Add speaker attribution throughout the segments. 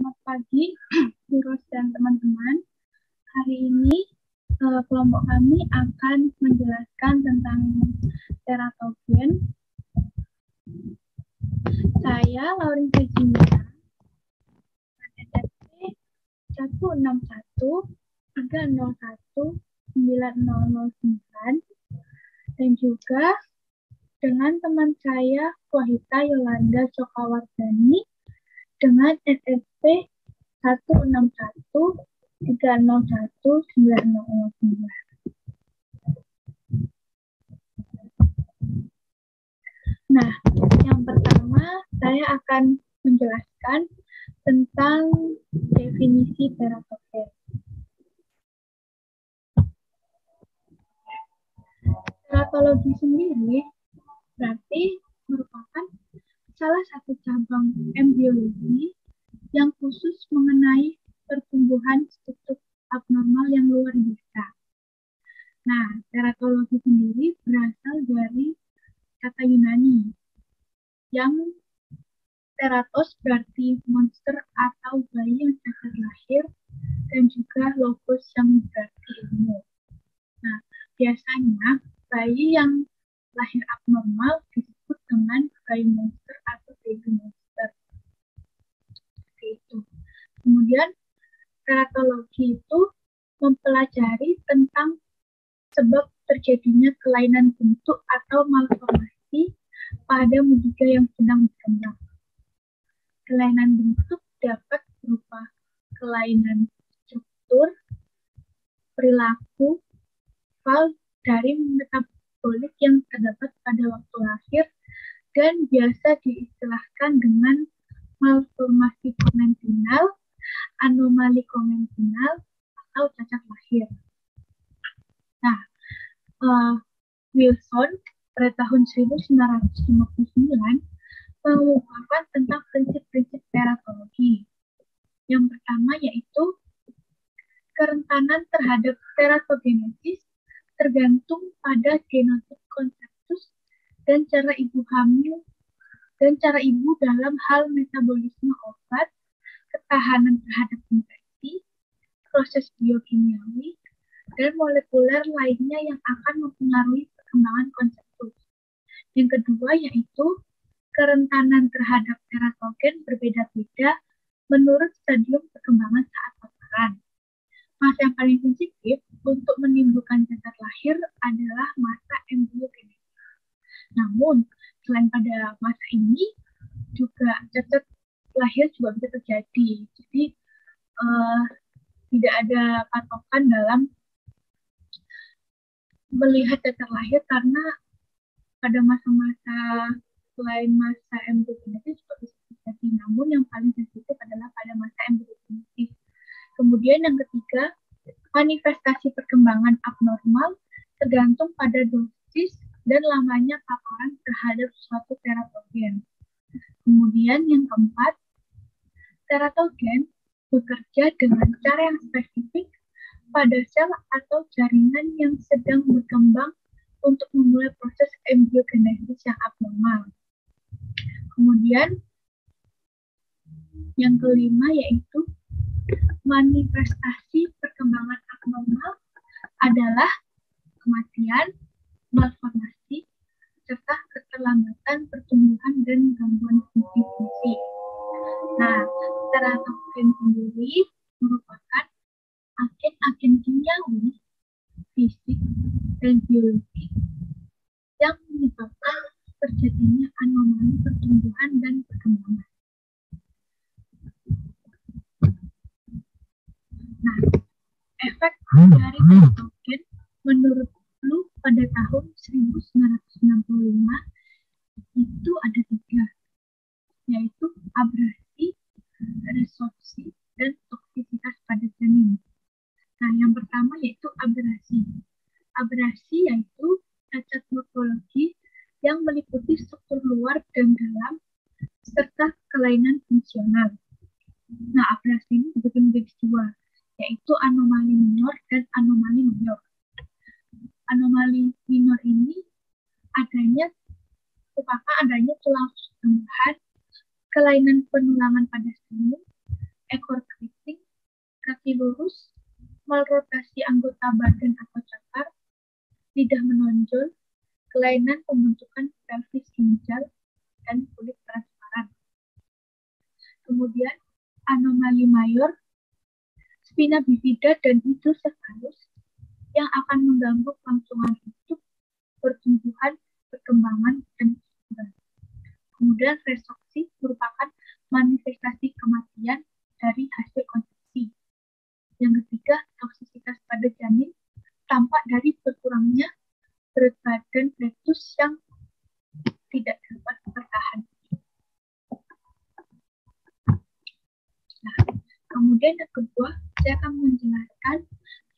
Speaker 1: Selamat pagi, Bu Ros dan teman-teman. Hari ini kelompok kami akan menjelaskan tentang teratogen. Saya Laurin Virginia, SSC 161301909, dan juga dengan teman saya Wahita Yolanda Sokawardani dengan SSC 161301909. Nah, yang pertama saya akan menjelaskan tentang definisi teratogen. Teratologi sendiri berarti merupakan salah satu cabang embriologi yang khusus mengenai pertumbuhan struktur abnormal yang luar biasa. Nah, teratologi sendiri berasal dari kata Yunani yang teratos berarti monster atau bayi yang cacat lahir, dan juga logos yang berarti ilmu. Nah, biasanya bayi yang lahir abnormal disebut dengan bayi monster atau baby monster. Seperti itu. Kemudian teratologi itu mempelajari tentang sebab terjadinya kelainan bentuk atau malformasi pada mudika yang sedang berkembang. Kelainan bentuk dapat berupa kelainan struktur, perilaku, fal dari metabolik yang terdapat pada waktu lahir, dan biasa diistilahkan dengan malformasi kongentinal, anomali kongentinal, atau cacat lahir. Nah, Wilson pada tahun 1959 mengungkapkan tentang prinsip-prinsip teratologi. Yang pertama yaitu kerentanan terhadap teratogenesis tergantung pada genotip konseptus dan cara ibu hamil dan cara ibu dalam hal metabolisme obat, ketahanan terhadap infeksi, proses biokimiawi, dan molekuler lainnya yang akan mempengaruhi perkembangan konseptus. Yang kedua yaitu kerentanan terhadap teratogen berbeda-beda menurut stadium perkembangan saat paparan. Masa yang paling sensitif untuk menimbulkan cacat lahir adalah masa embriogenesis. Namun, selain pada masa ini, juga cacat lahir juga bisa terjadi. Jadi, tidak ada patokan dalam melihat cacat lahir karena pada masa-masa selain masa embriogenesis juga bisa terjadi. Namun yang paling sensitif adalah pada masa embriogenesis. Kemudian yang ketiga, manifestasi perkembangan abnormal tergantung pada dosis dan lamanya paparan terhadap suatu teratogen. Kemudian yang keempat, teratogen bekerja dengan cara yang spesifik pada sel atau jaringan yang sedang berkembang untuk memulai proses embriogenesis yang abnormal. Kemudian yang kelima yaitu manifestasi perkembangan abnormal adalah kematian, malformasi, serta keterlambatan pertumbuhan dan gangguan fungsi-fungsi. Nah, teratogen sendiri merupakan agen-agen kimiawi, fisik, dan biologi yang menyebabkan terjadinya anomali pertumbuhan dan perkembangan. Nah, efek dari teratogen menurut Blue pada tahun 1965 itu ada 3, yaitu abrasi, resorpsi, dan toksisitas pada janin. Nah, yang pertama yaitu abrasi. Abrasi yaitu cacat morfologi yang meliputi struktur luar dan dalam serta kelainan fungsional. Nah, abrasi ini dibagi menjadi 2, yaitu anomali minor dan anomali mayor. Anomali minor ini merupakan adanya tulang tambahan, kelainan penulangan pada semu, ekor keriting, kaki lurus, malrotasi anggota badan atau cakar, lidah menonjol, kelainan pembentukan pelvis ginjal, dan kulit transparan. Kemudian anomali mayor, spina bifida dan hidrocephalus yang akan mengganggu kelangsungan hidup, pertumbuhan, perkembangan, dan kesuburan. Kemudian resorpsi merupakan manifestasi kematian dari hasil konsepsi. Yang ketiga, toksisitas pada janin tampak dari berkurangnya berat badan fetus yang tidak dapat bertahan. Nah, kemudian yang kedua, saya akan menjelaskan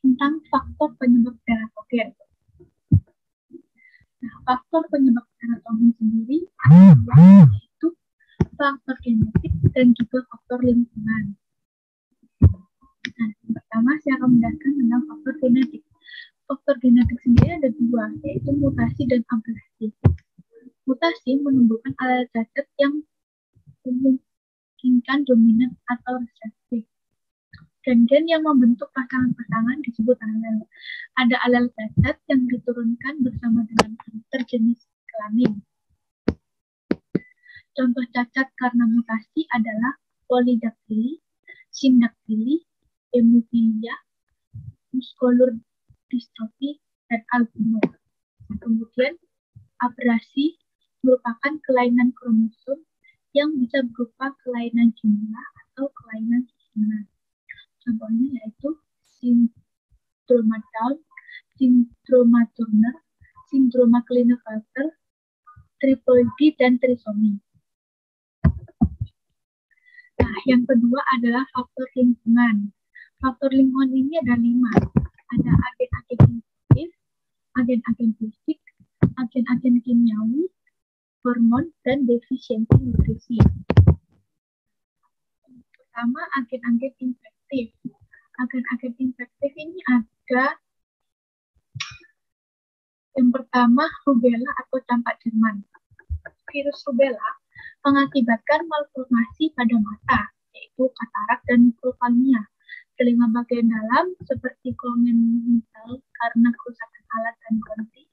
Speaker 1: tentang faktor penyebab teratogen. Nah, faktor penyebab teratogen sendiri yaitu faktor genetik dan juga faktor lingkungan. Nah, pertama saya akan menjelaskan tentang faktor genetik. Faktor genetik sendiri ada dua, yaitu mutasi dan abrasi. Mutasi menumbuhkan alel cacat yang memungkinkan dominan atau resesif. Dan gen yang membentuk pasangan-pasangan disebut alel. Ada alel cacat yang diturunkan bersama dengan karakter jenis kelamin. Contoh cacat karena mutasi adalah polidaktili, sindaktili, hemofilia, muskulur distrofi, dan albino. Kemudian abrasi merupakan kelainan kromosom yang bisa berupa kelainan jumlah atau kelainan susunan. Contohnya yaitu sindroma Down, sindroma Turner, sindroma Klinefelter, triploidi, dan trisomi. Nah, yang kedua adalah faktor lingkungan. Faktor lingkungan ini ada 5. Ada agen-agen infektif, agen-agen fisik, agen-agen kimiawi, hormon, dan defisiensi nutrisi. Pertama, agen-agen infektif. Agen-agen infektif ini ada yang pertama, rubella atau campak Jerman. Virus rubella mengakibatkan malformasi pada mata, yaitu katarak dan mikrofalmia. Telinga bagian dalam seperti congenital karena kerusakan alat dan konti.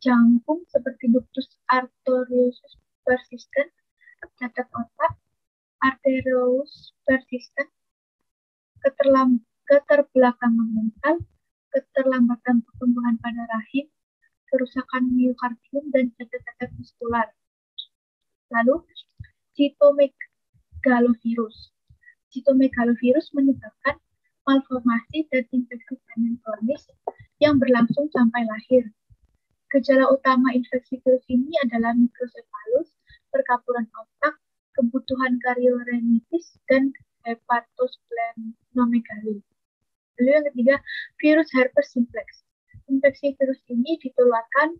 Speaker 1: Jangkung seperti ductus arteriosus persistent, cacat otak, arteriosus persistent, keterbelakangan mental, keterlambatan pertumbuhan pada rahim, kerusakan miokardium, dan cacat-cacat muskular. Lalu, sitomegalovirus. Sitomegalovirus menyebabkan malformasi dan infeksi janin kronis yang berlangsung sampai lahir. Gejala utama infeksi virus ini adalah mikrosefalus, perkapuran otak, kebutuhan kardiorenitis, dan hepatosplenomegali. Lalu yang ketiga, virus herpes simplex. Infeksi virus ini ditularkan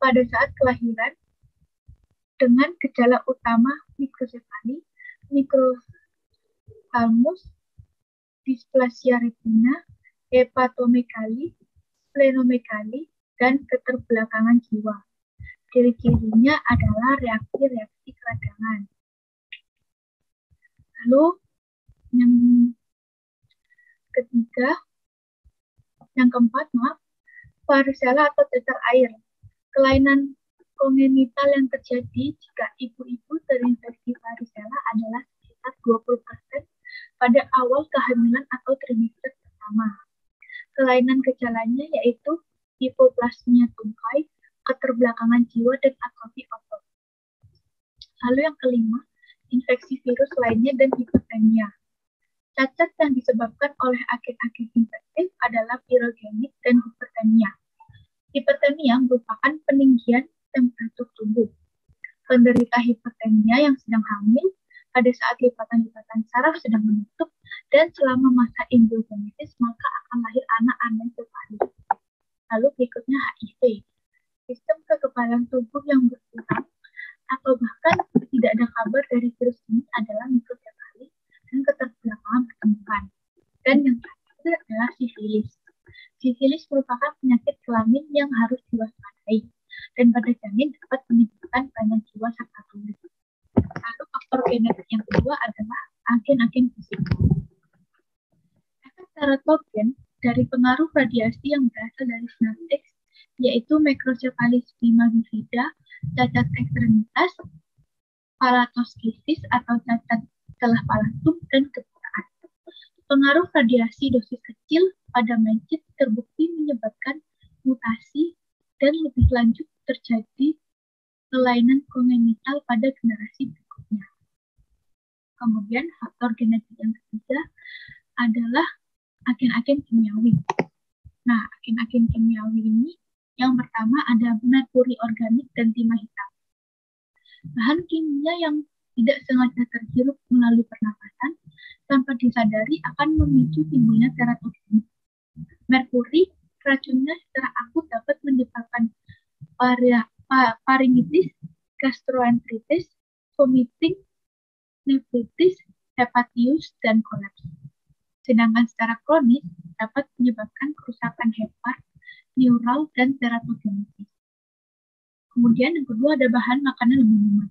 Speaker 1: pada saat kelahiran dengan gejala utama mikrosefali, mikrothalmus, displasia retina, hepatomegali, splenomegali, dan keterbelakangan jiwa. Ciri-cirinya adalah reaksi-reaksi keradangan. Lalu yang keempat, varicella atau cacar air. Kelainan kongenital yang terjadi jika ibu-ibu terinfeksi varicella adalah sekitar 20% pada awal kehamilan atau trimester pertama. Kelainan gejalanya yaitu hipoplasmia tungkai, keterbelakangan jiwa, dan atrofi otot. Lalu yang kelima, infeksi virus lainnya dan hipertemia. Cacat yang disebabkan oleh agen-agen infektif adalah virogenik dan hipertemia. Hipertemia merupakan peninggian temperatur tubuh. Penderita hipertemia yang sedang hamil pada saat lipatan-lipatan saraf sedang menutup dan selama masa embriogenesis maka akan lahir anak anencefalis. Lalu berikutnya HIV. Sistem kekebalan tubuh yang berkurang atau bahkan tidak ada kabar dari virus ini adalah mikrosefali dan keterbelakangan pertumbuhan. Dan yang terakhir adalah sifilis. Sifilis merupakan penyakit kelamin yang harus diwaspadai dan pada janin dapat menyebabkan banyak jiwa serta tubuh. Lalu faktor genetik yang kedua adalah agen-agen fisika. Efek teratogen dari pengaruh radiasi yang berasal dari sinaptik, yaitu mikrosefalisma bifida, cacat ekstremitas, palatosclerosis atau cacat celah palatum, dan kebutaan. Pengaruh radiasi dosis kecil pada mencit terbukti menyebabkan mutasi dan lebih lanjut terjadi kelainan kongenital pada generasi berikutnya. Kemudian faktor genetik yang ketiga adalah agen-agen kimiawi. Nah, agen-agen kimiawi ini yang pertama ada merkuri organik dan timah hitam. Bahan kimia yang tidak sengaja terhirup melalui pernapasan tanpa disadari akan memicu timbulnya teratogen. Merkuri racunnya secara akut dapat menyebabkan faringitis, gastroenteritis, vomiting, nefritis, hepatitis, dan kolaps. Sedangkan secara kronis dapat menyebabkan kerusakan hepar, neural, dan teratogenesis. Kemudian yang kedua ada bahan makanan dan minuman.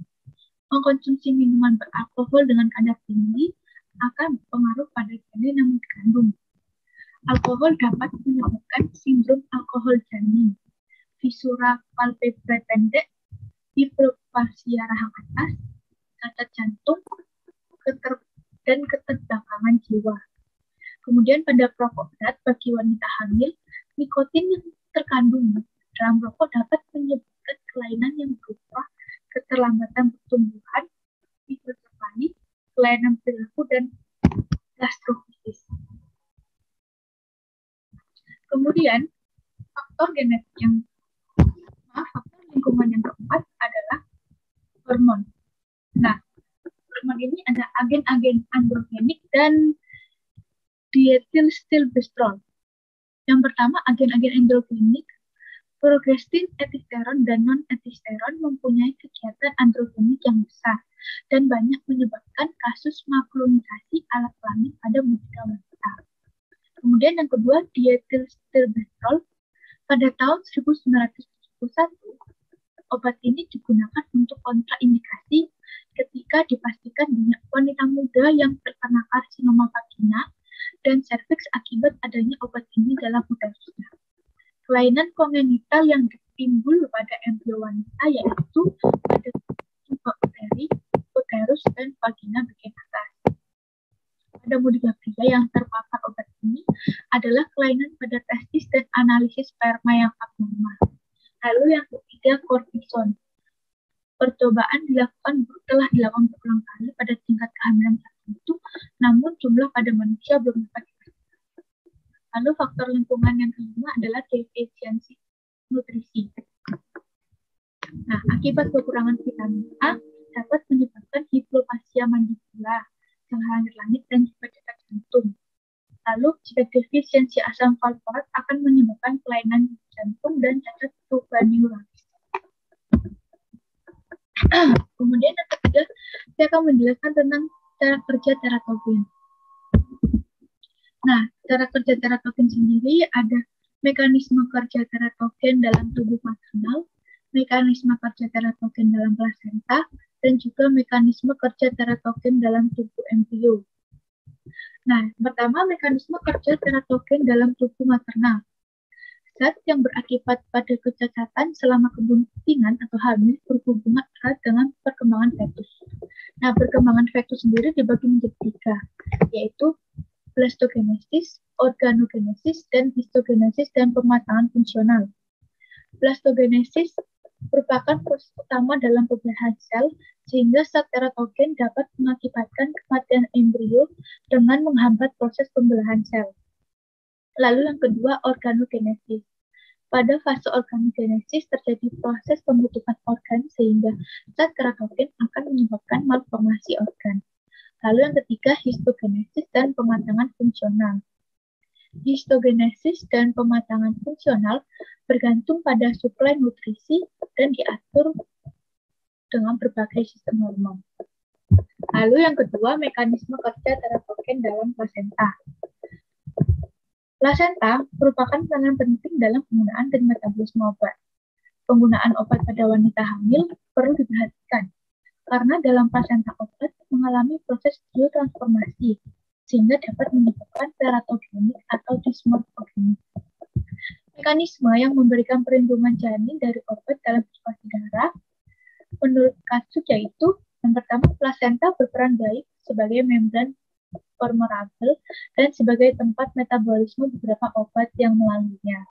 Speaker 1: Mengkonsumsi minuman beralkohol dengan kadar tinggi akan berpengaruh pada janin yang mengandung. Alkohol dapat menyebabkan sindrom alkohol janin, fisura palpebral pendek, hipoplasia rahang atas, cacat jantung, dan keterbelakangan jiwa. Kemudian pada perokok berat bagi wanita hamil, nikotin yang terkandung dalam rokok dapat menyebabkan kelainan yang berupa keterlambatan pertumbuhan, hidrocefalis, kelainan perilaku, dan gastrofisis. Kemudian faktor lingkungan yang keempat adalah hormon. Nah, hormon ini ada agen-agen androgenik dan diethylstilbestrol. Yang pertama, agen-agen androgenik, progestin, etisteron, dan non-etisteron mempunyai kegiatan androgenik yang besar dan banyak menyebabkan kasus makronisasi alat kelamin pada muda wanita. Kemudian yang kedua, diethylstilbestrol. Pada tahun 1971, obat ini digunakan untuk kontraindikasi ketika dipastikan banyak wanita muda yang terkena karsinoma vagina dan serviks akibat adanya obat ini dalam uterusnya. Kelainan kongenital yang timbul pada embrio wanita yaitu pada tuba uteri, uterus, dan vagina bagian atas. Pada muda pria yang terpapar obat ini adalah kelainan pada testis dan analisis sperma yang abnormal. Lalu yang ketiga, kortison. Percobaan telah dilakukan berulang kali pada tingkat kehamilan tertentu, namun jumlah pada manusia belum dapat dipastikan. Lalu faktor lingkungan yang kelima adalah defisiensi nutrisi. Nah, akibat kekurangan vitamin A dapat menyebabkan hipoplasia mandibula, langit langit, dan juga cacat jantung. Lalu, jika defisiensi asam valproat akan menyebabkan kelainan jantung dan cacat tuberneuralis. Kemudian yang ketiga, saya akan menjelaskan tentang cara kerja teratogen. Nah, cara kerja teratogen sendiri ada mekanisme kerja teratogen dalam tubuh maternal, mekanisme kerja teratogen dalam plasenta, dan juga mekanisme kerja teratogen dalam tubuh embrio. Nah, pertama mekanisme kerja teratogen dalam tubuh maternal. Zat yang berakibat pada kecacatan selama kebuntingan atau hamil berhubungan erat dengan perkembangan fetus. Nah, perkembangan fetus sendiri dibagi menjadi tiga, yaitu blastogenesis, organogenesis, dan histogenesis dan pematangan fungsional. Blastogenesis merupakan proses utama dalam pembelahan sel, sehingga zat teratogen dapat mengakibatkan kematian embrio dengan menghambat proses pembelahan sel. Lalu yang kedua, organogenesis. Pada fase organogenesis terjadi proses pembentukan organ sehingga zat teratogen akan menyebabkan malformasi organ. Lalu yang ketiga, histogenesis dan pematangan fungsional. Histogenesis dan pematangan fungsional bergantung pada suplai nutrisi dan diatur dengan berbagai sistem hormon. Lalu yang kedua, mekanisme kerja teratogen dalam plasenta. Plasenta merupakan peranan penting dalam penggunaan dan metabolisme obat. Penggunaan obat pada wanita hamil perlu diperhatikan karena dalam plasenta obat mengalami proses biotransformasi sehingga dapat menyebabkan teratogenik atau dismorfogenik. Mekanisme yang memberikan perlindungan janin dari obat dalam sirkulasi darah menurut kasus yaitu yang pertama, plasenta berperan baik sebagai membran permeabel dan sebagai tempat metabolisme beberapa obat yang melaluinya.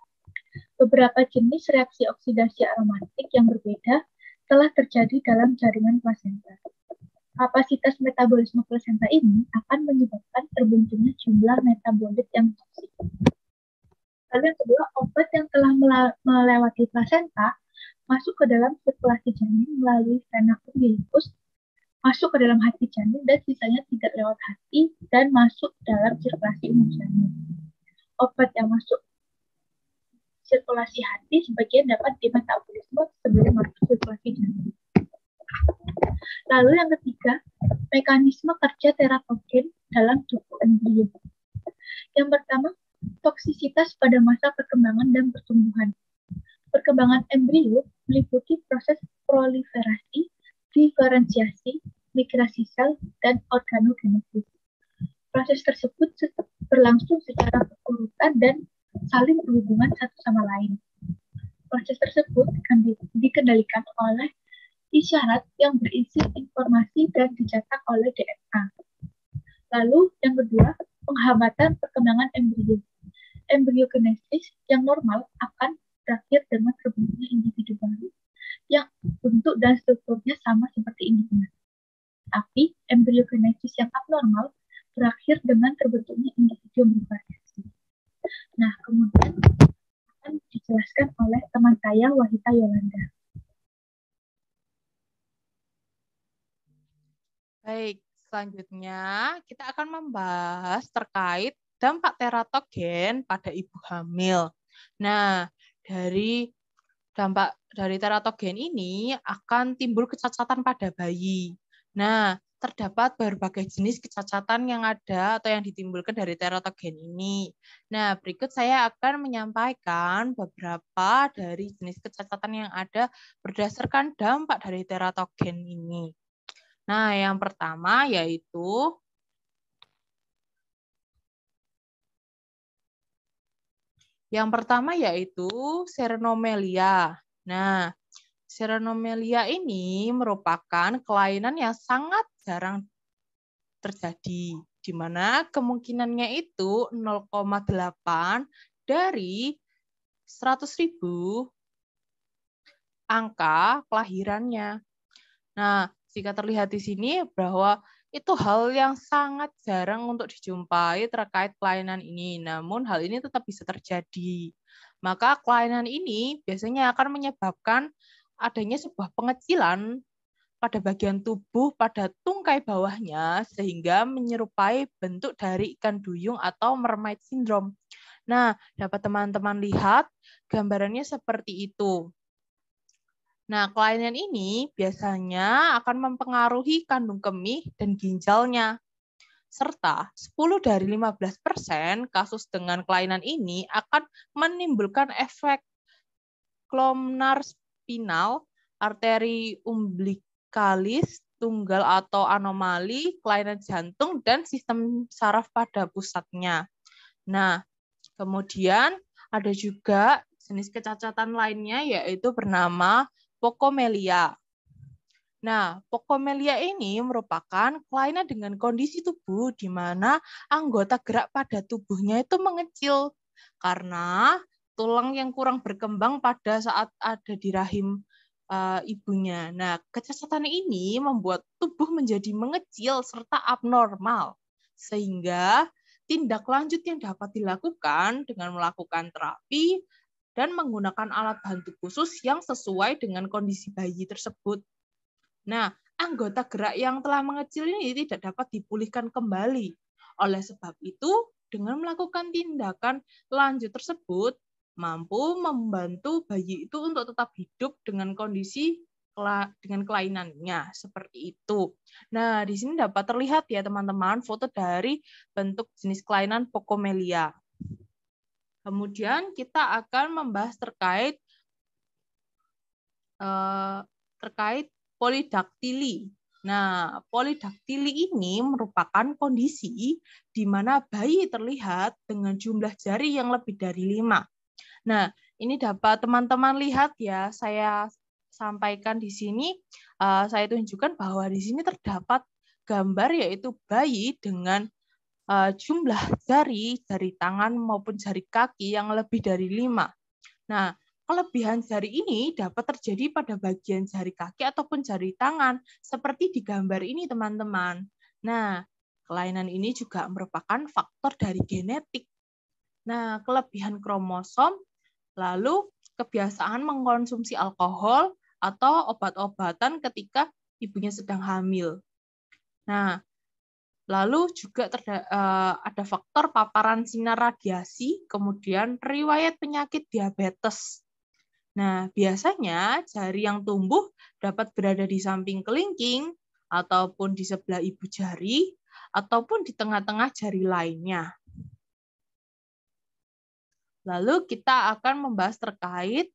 Speaker 1: Beberapa jenis reaksi oksidasi aromatik yang berbeda telah terjadi dalam jaringan plasenta. Kapasitas metabolisme plasenta ini akan menyebabkan terbentuknya jumlah metabolit yang toksik. Lalu yang kedua, obat yang telah melewati plasenta masuk ke dalam sirkulasi janin melalui vena umbilicus, masuk ke dalam hati janin dan sisanya tidak lewat hati dan masuk dalam sirkulasi umum janin. Obat yang masuk sirkulasi hati sebagian dapat dimetabolisme sebelum masuk sirkulasi janin. Lalu yang ketiga, mekanisme kerja teratogen dalam tubuh embrio. Yang pertama, toksisitas pada masa perkembangan dan pertumbuhan. Perkembangan embrio meliputi proses proliferasi, diferensiasi, migrasi sel, dan organogenesis. Proses tersebut berlangsung secara berurutan dan saling berhubungan satu sama lain. Proses tersebut dikendalikan oleh isyarat yang berisi informasi dan dicetak oleh DNA. Lalu yang kedua, penghambatan perkembangan embrio. Embriogenesis yang normal akan berakhir dengan terbentuknya individu baru yang bentuk dan strukturnya sama seperti individu. Tapi embriogenesis yang abnormal berakhir dengan terbentuknya individu bervariasi. Nah, kemudian akan dijelaskan oleh teman saya Wahita Yolanda.
Speaker 2: Baik, selanjutnya kita akan membahas terkait dampak teratogen pada ibu hamil. Nah, dari dampak dari teratogen ini akan timbul kecacatan pada bayi. Nah, terdapat berbagai jenis kecacatan yang ada atau yang ditimbulkan dari teratogen ini. Nah, berikut saya akan menyampaikan beberapa dari jenis kecacatan yang ada berdasarkan dampak dari teratogen ini. Nah, yang pertama yaitu Serenomelia. Nah, Serenomelia ini merupakan kelainan yang sangat jarang terjadi, di mana kemungkinannya itu 0,8 dari 100.000 angka kelahirannya. Nah, jika terlihat di sini bahwa itu hal yang sangat jarang untuk dijumpai terkait kelainan ini, namun hal ini tetap bisa terjadi. Maka kelainan ini biasanya akan menyebabkan adanya sebuah pengecilan pada bagian tubuh pada tungkai bawahnya sehingga menyerupai bentuk dari ikan duyung atau mermaid syndrome. Nah, dapat teman-teman lihat gambarannya seperti itu. Nah, kelainan ini biasanya akan mempengaruhi kandung kemih dan ginjalnya. Serta 10 dari 15% kasus dengan kelainan ini akan menimbulkan efek columnar spinal, arteri umbilikalis tunggal atau anomali, kelainan jantung, dan sistem saraf pada pusatnya. Nah, kemudian ada juga jenis kecacatan lainnya yaitu bernama Pocomelia. Nah, Pocomelia ini merupakan kelainan dengan kondisi tubuh di mana anggota gerak pada tubuhnya itu mengecil karena tulang yang kurang berkembang pada saat ada di rahim ibunya. Nah, kecacatan ini membuat tubuh menjadi mengecil serta abnormal, sehingga tindak lanjut yang dapat dilakukan dengan melakukan terapi dan menggunakan alat bantu khusus yang sesuai dengan kondisi bayi tersebut. Nah, anggota gerak yang telah mengecil ini tidak dapat dipulihkan kembali. Oleh sebab itu, dengan melakukan tindakan lanjut tersebut, mampu membantu bayi itu untuk tetap hidup dengan kondisi dengan kelainannya seperti itu. Nah, di sini dapat terlihat ya teman-teman foto dari bentuk jenis kelainan Pocomelia. Kemudian kita akan membahas terkait polidaktili. Nah, polidaktili ini merupakan kondisi di mana bayi terlihat dengan jumlah jari yang lebih dari 5. Nah, ini dapat teman-teman lihat ya, saya sampaikan di sini, saya tunjukkan bahwa di sini terdapat gambar yaitu bayi dengan jumlah jari tangan maupun jari kaki yang lebih dari 5. Nah, kelebihan jari ini dapat terjadi pada bagian jari kaki ataupun jari tangan, seperti di gambar ini, teman-teman. Nah, kelainan ini juga merupakan faktor dari genetik. Nah, kelebihan kromosom, lalu kebiasaan mengkonsumsi alkohol atau obat-obatan ketika ibunya sedang hamil. Nah, lalu juga ada faktor paparan sinar radiasi, kemudian riwayat penyakit diabetes. Nah, biasanya jari yang tumbuh dapat berada di samping kelingking, ataupun di sebelah ibu jari, ataupun di tengah-tengah jari lainnya. Lalu kita akan membahas terkait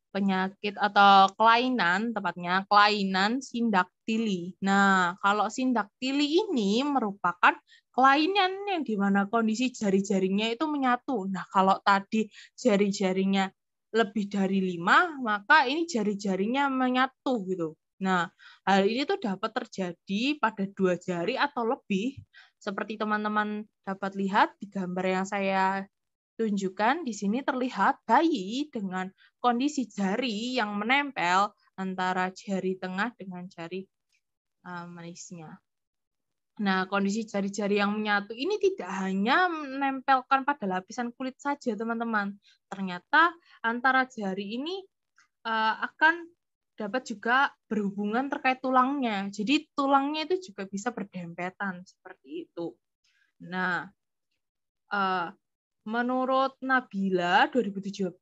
Speaker 2: penyakit atau kelainan, tepatnya kelainan sindaktili. Nah, kalau sindaktili ini merupakan kelainan yang di mana kondisi jari-jarinya itu menyatu. Nah, kalau tadi jari-jarinya lebih dari 5, maka ini jari-jarinya menyatu gitu. Nah, hal ini tuh dapat terjadi pada 2 jari atau lebih, seperti teman-teman dapat lihat di gambar yang saya tunjukkan. Di sini terlihat bayi dengan kondisi jari yang menempel antara jari tengah dengan jari manisnya. Nah, kondisi jari-jari yang menyatu ini tidak hanya menempelkan pada lapisan kulit saja, teman-teman. Ternyata antara jari ini akan dapat juga berhubungan terkait tulangnya. Jadi tulangnya itu juga bisa berdempetan seperti itu. Nah, menurut Nabila 2017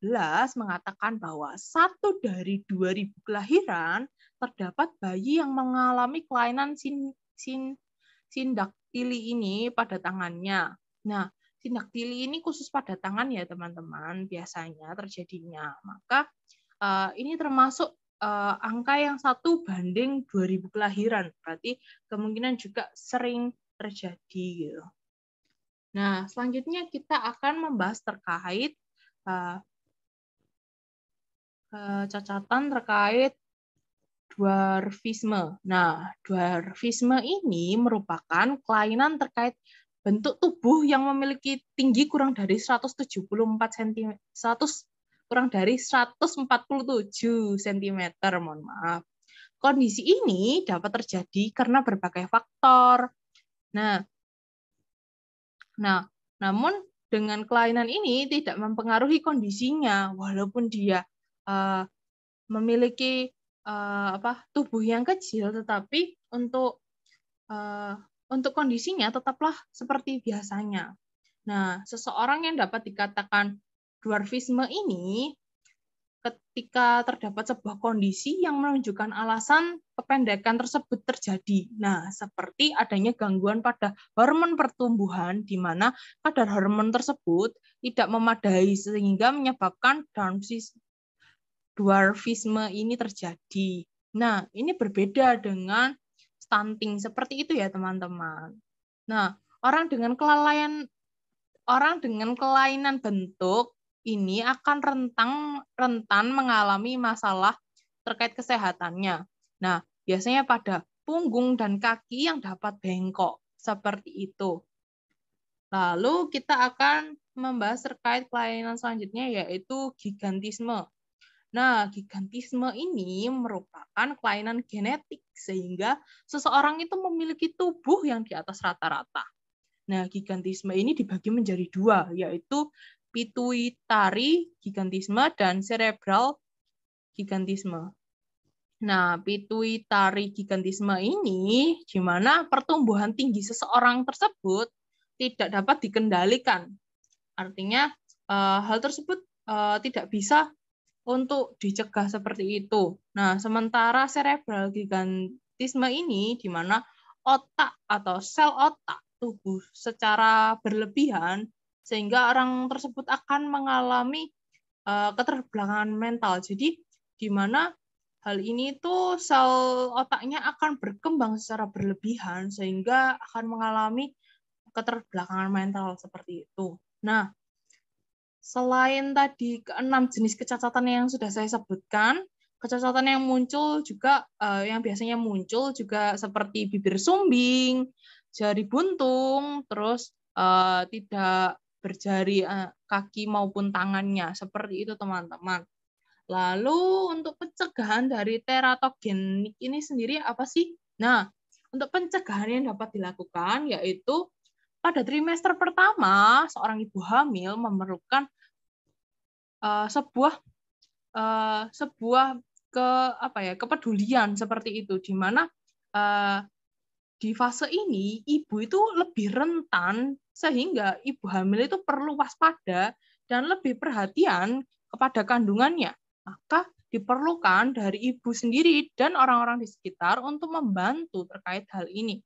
Speaker 2: mengatakan bahwa 1 dari 2.000 kelahiran terdapat bayi yang mengalami kelainan sindaktili ini pada tangannya. Nah, sindaktili ini khusus pada tangan ya teman-teman, biasanya terjadinya. Maka ini termasuk angka yang 1 banding 2.000 kelahiran, berarti kemungkinan juga sering terjadi gitu. Nah, selanjutnya kita akan membahas terkait cacatan terkait dwarfisme. Nah, dwarfisme ini merupakan kelainan terkait bentuk tubuh yang memiliki tinggi kurang dari 174 cm, kurang dari 147 cm, mohon maaf. Kondisi ini dapat terjadi karena berbagai faktor. Nah, namun dengan kelainan ini tidak mempengaruhi kondisinya, walaupun dia memiliki tubuh yang kecil, tetapi untuk kondisinya tetaplah seperti biasanya. Nah, seseorang yang dapat dikatakan dwarfisme ini ketika terdapat sebuah kondisi yang menunjukkan alasan kependekan tersebut terjadi. Nah, seperti adanya gangguan pada hormon pertumbuhan, di mana kadar hormon tersebut tidak memadai sehingga menyebabkan dwarfisme ini terjadi. Nah, ini berbeda dengan stunting. Seperti itu ya, teman-teman. Nah, orang dengan kelainan bentuk ini akan rentan mengalami masalah terkait kesehatannya. Nah, biasanya pada punggung dan kaki yang dapat bengkok, seperti itu. Lalu kita akan membahas terkait kelainan selanjutnya, yaitu gigantisme. Nah, gigantisme ini merupakan kelainan genetik, sehingga seseorang itu memiliki tubuh yang di atas rata-rata. Nah, gigantisme ini dibagi menjadi 2, yaitu pituitari gigantisme dan cerebral gigantisme. Nah, pituitari gigantisme ini di mana pertumbuhan tinggi seseorang tersebut tidak dapat dikendalikan. Artinya hal tersebut tidak bisa untuk dicegah seperti itu. Nah, sementara cerebral gigantisme ini di mana otak atau sel otak tubuh secara berlebihan sehingga orang tersebut akan mengalami keterbelakangan mental. Jadi di mana Hal ini tuh sel otaknya akan berkembang secara berlebihan sehingga akan mengalami keterbelakangan mental seperti itu. Nah, selain tadi keenam jenis kecacatan yang sudah saya sebutkan, kecacatan yang muncul juga yang biasanya muncul juga seperti bibir sumbing, jari buntung, terus tidak berjari kaki maupun tangannya. Seperti itu, teman-teman. Lalu untuk pencegahan dari teratogenik ini sendiri apa sih? Nah, untuk pencegahan yang dapat dilakukan yaitu pada trimester pertama seorang ibu hamil memerlukan sebuah kepedulian seperti itu, di mana di fase ini ibu itu lebih rentan sehingga ibu hamil itu perlu waspada dan lebih perhatian kepada kandungannya. Maka diperlukan dari ibu sendiri dan orang-orang di sekitar untuk membantu terkait hal ini.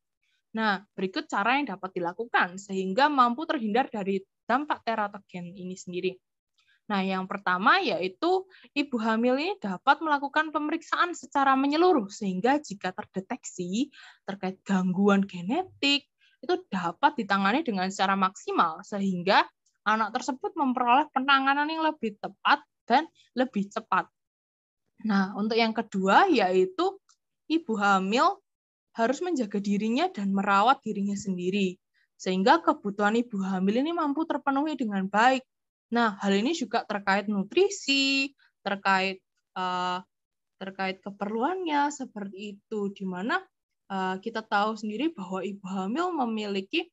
Speaker 2: Nah, berikut cara yang dapat dilakukan sehingga mampu terhindar dari dampak teratogen ini sendiri. Nah, yang pertama yaitu ibu hamil ini dapat melakukan pemeriksaan secara menyeluruh sehingga jika terdeteksi terkait gangguan genetik itu dapat ditangani dengan secara maksimal sehingga anak tersebut memperoleh penanganan yang lebih tepat dan lebih cepat. Nah, untuk yang kedua yaitu ibu hamil harus menjaga dirinya dan merawat dirinya sendiri sehingga kebutuhan ibu hamil ini mampu terpenuhi dengan baik. Nah, hal ini juga terkait nutrisi, terkait keperluannya seperti itu, di mana kita tahu sendiri bahwa ibu hamil memiliki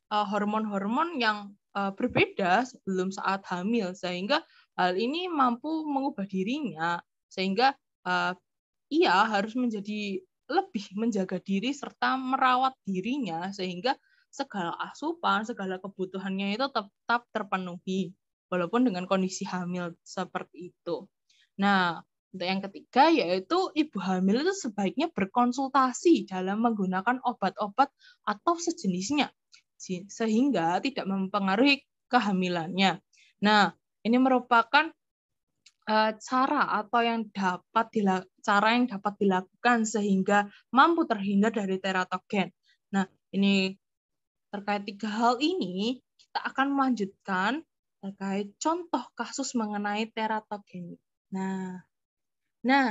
Speaker 2: hormon-hormon yang berbeda sebelum saat hamil, sehingga hal ini mampu mengubah dirinya, sehingga ia harus menjadi lebih menjaga diri serta merawat dirinya, sehingga segala asupan, segala kebutuhannya itu tetap terpenuhi walaupun dengan kondisi hamil seperti itu. Nah, untuk yang ketiga yaitu ibu hamil itu sebaiknya berkonsultasi dalam menggunakan obat-obat atau sejenisnya sehingga tidak mempengaruhi kehamilannya. Nah, ini merupakan cara yang dapat dilakukan sehingga mampu terhindar dari teratogen. Nah, ini terkait 3 hal ini kita akan melanjutkan terkait contoh kasus mengenai teratogenik. Nah,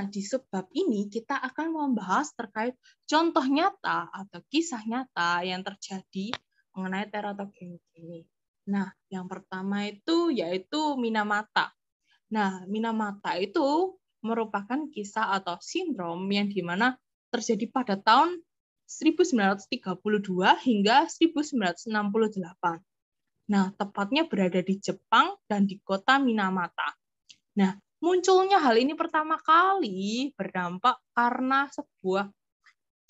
Speaker 2: di sebab ini kita akan membahas terkait contoh nyata atau kisah nyata yang terjadi mengenai teratogenik ini. Nah, yang pertama itu yaitu Minamata. Nah, Minamata itu merupakan kisah atau sindrom yang dimana terjadi pada tahun 1932 hingga 1968. Nah, tepatnya berada di Jepang dan di kota Minamata. Nah, munculnya hal ini pertama kali berdampak karena sebuah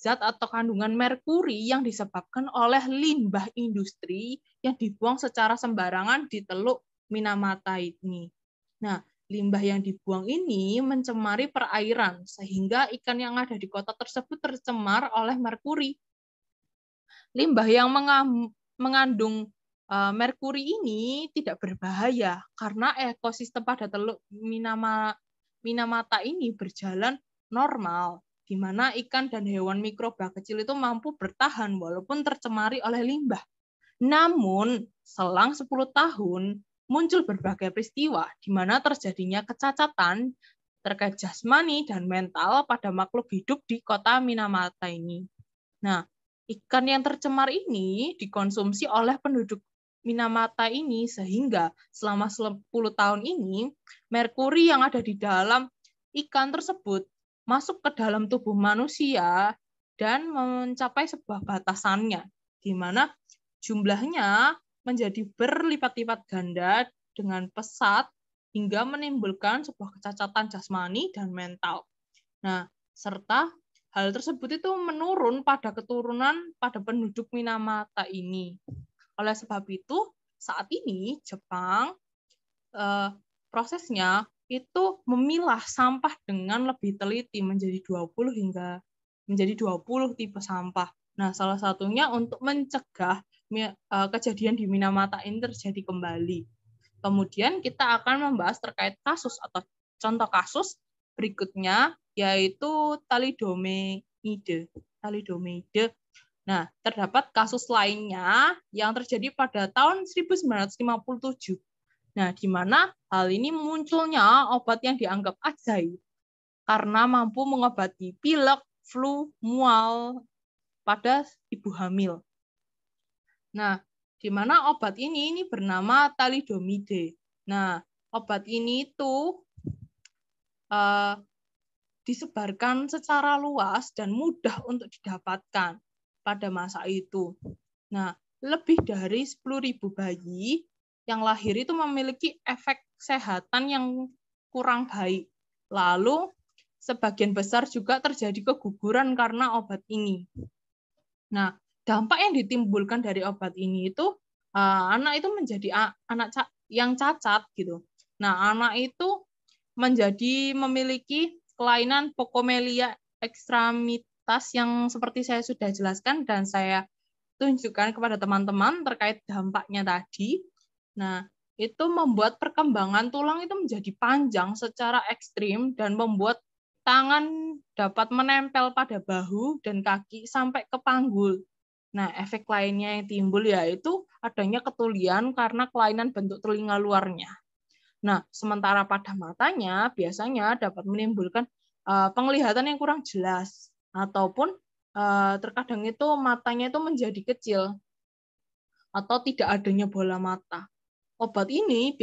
Speaker 2: zat atau kandungan merkuri yang disebabkan oleh limbah industri yang dibuang secara sembarangan di Teluk Minamata ini. Nah, limbah yang dibuang ini mencemari perairan sehingga ikan yang ada di kota tersebut tercemar oleh merkuri. Limbah yang mengandung merkuri ini tidak berbahaya karena ekosistem pada Teluk Minamata ini berjalan normal, di mana ikan dan hewan mikroba kecil itu mampu bertahan walaupun tercemari oleh limbah. Namun, selang 10 tahun, muncul berbagai peristiwa di mana terjadinya kecacatan terkait jasmani dan mental pada makhluk hidup di kota Minamata ini. Nah, ikan yang tercemar ini dikonsumsi oleh penduduk Minamata ini sehingga selama 10 tahun ini merkuri yang ada di dalam ikan tersebut masuk ke dalam tubuh manusia dan mencapai sebuah batasannya di mana jumlahnya menjadi berlipat-lipat ganda dengan pesat hingga menimbulkan sebuah kecacatan jasmani dan mental. Nah, serta hal tersebut itu menurun pada keturunan pada penduduk Minamata ini. Oleh sebab itu, saat ini Jepang prosesnya itu memilah sampah dengan lebih teliti menjadi 20 tipe sampah. Nah, salah satunya untuk mencegah kejadian di Minamata ini terjadi kembali. Kemudian kita akan membahas terkait kasus atau contoh kasus berikutnya yaitu thalidomide. Nah, terdapat kasus lainnya yang terjadi pada tahun 1957. Nah, di mana hal ini munculnya obat yang dianggap ajaib karena mampu mengobati pilek, flu, mual pada ibu hamil. Nah, di mana obat ini bernama thalidomide. Nah, obat ini itu disebarkan secara luas dan mudah untuk didapatkan pada masa itu. Nah, lebih dari 10.000 bayi yang lahir itu memiliki efek kesehatan yang kurang baik. Lalu, sebagian besar juga terjadi keguguran karena obat ini. Nah, dampak yang ditimbulkan dari obat ini itu anak itu menjadi anak yang cacat gitu. Nah, anak itu memiliki kelainan Pocomelia extremitas yang seperti saya sudah jelaskan dan saya tunjukkan kepada teman-teman terkait dampaknya tadi. Nah, itu membuat perkembangan tulang itu menjadi panjang secara ekstrim dan membuat tangan dapat menempel pada bahu dan kaki sampai ke panggul. Nah, efek lainnya yang timbul yaitu adanya ketulian karena kelainan bentuk telinga luarnya. Nah, sementara pada matanya biasanya dapat menimbulkan penglihatan yang kurang jelas ataupun terkadang itu matanya itu menjadi kecil atau tidak adanya bola mata. Obat ini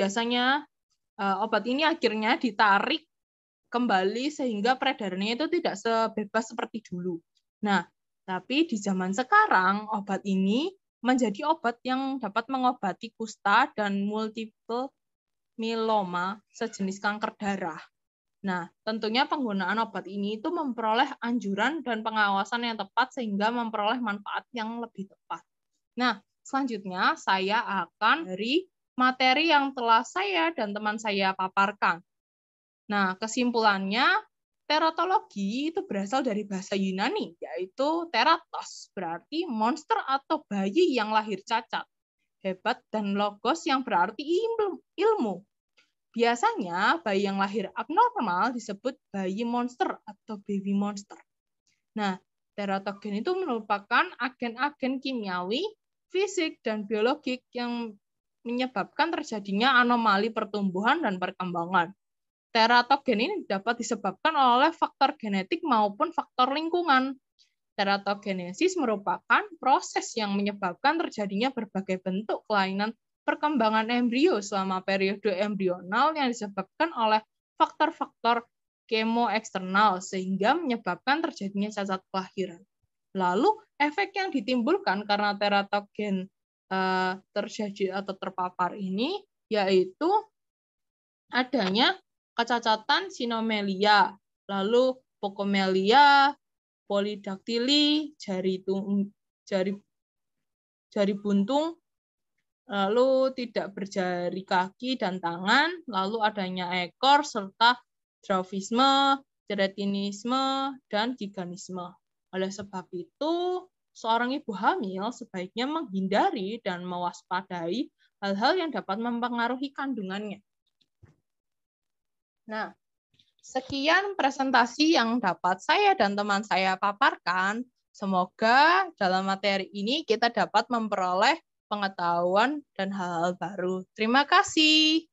Speaker 2: akhirnya ditarik kembali sehingga peredarannya itu tidak sebebas seperti dulu. Nah, tapi di zaman sekarang obat ini menjadi obat yang dapat mengobati kusta dan multiple myeloma sejenis kanker darah. Nah, tentunya penggunaan obat ini itu memperoleh anjuran dan pengawasan yang tepat sehingga memperoleh manfaat yang lebih tepat. Nah, selanjutnya saya akan dari materi yang telah saya dan teman saya paparkan. Nah, kesimpulannya, teratologi itu berasal dari bahasa Yunani, yaitu teratos, berarti monster atau bayi yang lahir cacat. Hebat dan logos yang berarti ilmu. Biasanya bayi yang lahir abnormal disebut bayi monster atau baby monster. Nah, teratogen itu merupakan agen-agen kimiawi, fisik, dan biologik yang menyebabkan terjadinya anomali pertumbuhan dan perkembangan. Teratogen ini dapat disebabkan oleh faktor genetik maupun faktor lingkungan. Teratogenesis merupakan proses yang menyebabkan terjadinya berbagai bentuk kelainan perkembangan embrio selama periode embrional yang disebabkan oleh faktor-faktor kemo eksternal sehingga menyebabkan terjadinya cacat kelahiran. Lalu efek yang ditimbulkan karena teratogen terjadi atau terpapar ini yaitu adanya kecacatan sinomelia, lalu pocomelia, polidaktili, jari buntung, lalu tidak berjari kaki dan tangan, lalu adanya ekor, serta dwarfisme, keratinisme, dan giganisme. Oleh sebab itu, seorang ibu hamil sebaiknya menghindari dan mewaspadai hal-hal yang dapat mempengaruhi kandungannya. Nah, sekian presentasi yang dapat saya dan teman saya paparkan. Semoga dalam materi ini kita dapat memperoleh pengetahuan dan hal-hal baru. Terima kasih.